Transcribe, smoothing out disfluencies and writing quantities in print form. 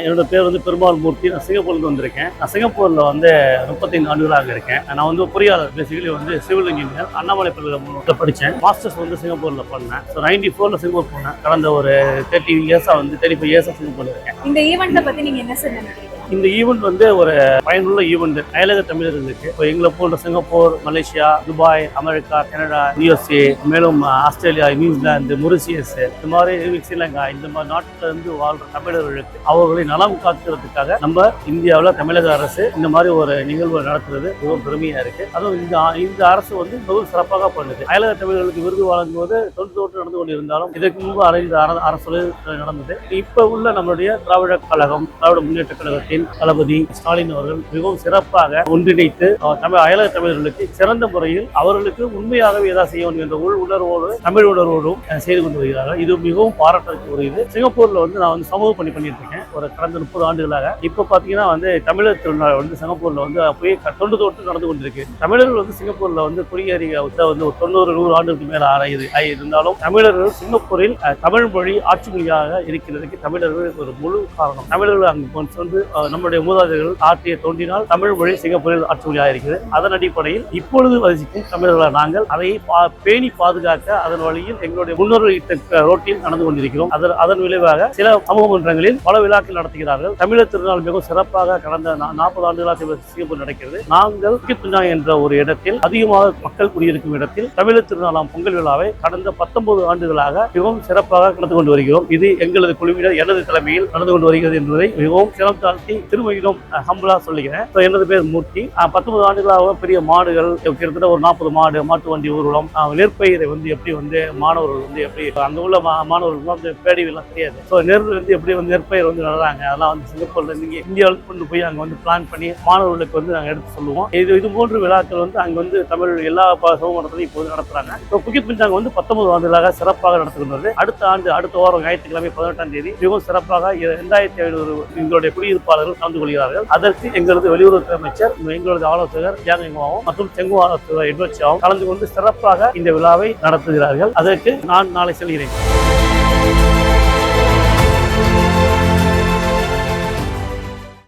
என்னோட பேர் வந்து பெருமாள் மூர்த்தி. நான் சிங்கப்பூர்லேருந்து வந்திருக்கேன். நான் சிங்கப்பூரில் வந்து 35 ஆண்டுகளாக இருக்கேன். நான் வந்து பொறியாளர், பேசிக்கலி வந்து சிவில் இன்ஜினியர். அண்ணாமலை பல்கலைக்கழகத்தில் படித்தேன். மாஸ்டர்ஸ் வந்து சிங்கப்பூரில் பண்ணேன். ஸோ 94ல் சிங்கப்பூர் போனேன். கடந்த ஒரு 35 இயர்ஸாக சிங்கப்பூரில் இருக்கேன். இந்த ஈவெண்ட்டை பற்றி நீங்கள் என்ன சார் நினைக்கிறீங்க? இந்த ஈவெண்ட் வந்து ஒரு பயனுள்ள ஈவெண்ட். அயலக தமிழர்களுக்கு இப்போ எங்களை போன்ற Singapore, Malaysia, Dubai, America, Canada, USA, மேலும் ஆஸ்திரேலியா, நியூசிலாந்து, மொரிசியஸ், இந்த மாதிரி ஸ்ரீலங்கா, இந்த மாதிரி நாட்டில இருந்து வாழ்ற தமிழர்களுக்கு அவர்களை நலம் காக்கிறதுக்காக நம்ம இந்தியாவில் தமிழக அரசு இந்த மாதிரி ஒரு நிகழ்வு நடத்துறது மிகவும் பெருமையா இருக்கு. அதுவும் இந்த அரசு வந்து மிகவும் சிறப்பாக பண்ணுது. அயலக தமிழர்களுக்கு விருது வழங்குவது தொன்று நடந்து கொண்டிருந்தாலும் இதற்கு முன்பு அரசு நடந்தது. இப்ப உள்ள நம்மளுடைய திராவிட முன்னேற்ற கழகத்தின் தளபதி ஸ்டாலின் அவர்கள் மிகவும் சிறப்பாக ஒன்றிணைத்து அயலக தமிழர்களுக்கு சிறந்த முறையில் அவர்களுக்கு உண்மையாகவே ஏதாவது செய்ய வேண்டும் என்ற உணர்வோடு தமிழ் உணர்வோடும் செய்து கொண்டு வருகிறார்கள். இது மிகவும் பாராட்டக்கூடிய. சிங்கப்பூர்ல வந்து நான் வந்து சமூக பணி பண்ணிட்டு இருக்கேன் ஒரு கடந்த 30 ஆண்டுகளாக. இப்ப பாத்தீங்கன்னா வந்து தமிழர் திருநாள் வந்து சிங்கப்பூர்ல வந்து அப்படியே தொட்டு நடந்து கொண்டிருக்கு. தமிழர்கள் வந்து சிங்கப்பூர்ல வந்து குடியேறி வந்து ஒரு 90-100 ஆண்டுகளுக்கு மேல இருந்தாலும் தமிழர்கள் சிங்கப்பூரில் தமிழ் மொழி ஆட்சி மொழியாக இருக்கிறதுக்கு தமிழர்கள் ஒரு முழு காரணம். தமிழர்கள் அங்கு வந்து நம்முடைய மூதாதையர்கள் ஆற்றிய தோன்றினால் தமிழ் மொழி சிங்கப்பூரில் ஆட்சி மொழியாக இருக்கிறது. அதன் அடிப்படையில் இப்பொழுது வசிக்கும் தமிழர்களாக நாங்கள் அதை பேணி பாதுகாக்க அதன் வழியில் எங்களுடைய முன்னோர்கள் ரோட்டில் நடந்து கொண்டிருக்கிறோம். அதன் விளைவாக சில சமூக மன்றங்களில் பல விழாக்கள் நடத்துகிறார்கள். தமிழர் திருநாள் மிகவும் சிறப்பாக கடந்த 40 ஆண்டுகளாக சிங்கப்பூர் நடக்கிறது. நாங்கள் என்ற ஒரு இடத்தில் அதிகமாக மக்கள் குடியிருக்கும் இடத்தில் தமிழர் திருநாளாம் பொங்கல் விழாவை கடந்த 19 ஆண்டுகளாக மிகவும் சிறப்பாக நடந்து கொண்டு வருகிறோம். இது எங்களது குழுவினர் எனது தலைமையில் நடந்து கொண்டு வருகிறது என்பதை மிகவும் சிறப்பு தாழ்த்தி திருமகிடம் ஹம்பிளா சொல்லுகிறேன். எனது பேர் மூர்த்தி. 19 ஆண்டுகளாக பெரிய மாடுகள் கிட்டத்தட்ட ஒரு 40 மாட்டு வண்டி ஊர்வலம், நெற்பயிரை வந்து எப்படி வந்து மாணவர்கள் வந்து எப்படி அங்க உள்ள மாணவர்கள் வந்து பேடிவெல்லாம் தெரியாது. வந்து எப்படி வந்து நெற்பயிர் வந்து நடுறாங்க. அதெல்லாம் வந்து சிங்கப்பூர்ல நீங்க இந்தியாவில் கொண்டு போய் அங்க வந்து பிளான் பண்ணி மாணவர்களுக்கு வந்து நாங்கள் எடுத்து சொல்லுவோம். இது போன்ற விழாக்கள் வந்து அங்க வந்து தமிழ் எல்லா சமூகத்திலையும் இப்போது நடத்துறாங்க. புகித் பிஞ்சாங் வந்து 19 ஆண்டுகளாக சிறப்பாக நடத்துகின்றது. அடுத்த வாரம் ஞாயிற்றுக்கிழமை 18ஆம் தேதி மிகவும் சிறப்பாக 2500 எங்களுடைய குடியிருப்பாளர்கள் கலந்து கொள்கிறார்கள். அதற்கு எங்களது வெளியுறவுத்துறை அமைச்சர், எங்களது ஆலோசகர் ஜாங்வாவும் மற்றும் செங்கு ஆலோசகர் எட்வர்ட்ஸாவும் கலந்து கொண்டு சிறப்பாக இந்த விழாவை நடத்துகிறார்கள். அதற்கு நான் நாளை செல்கிறேன்.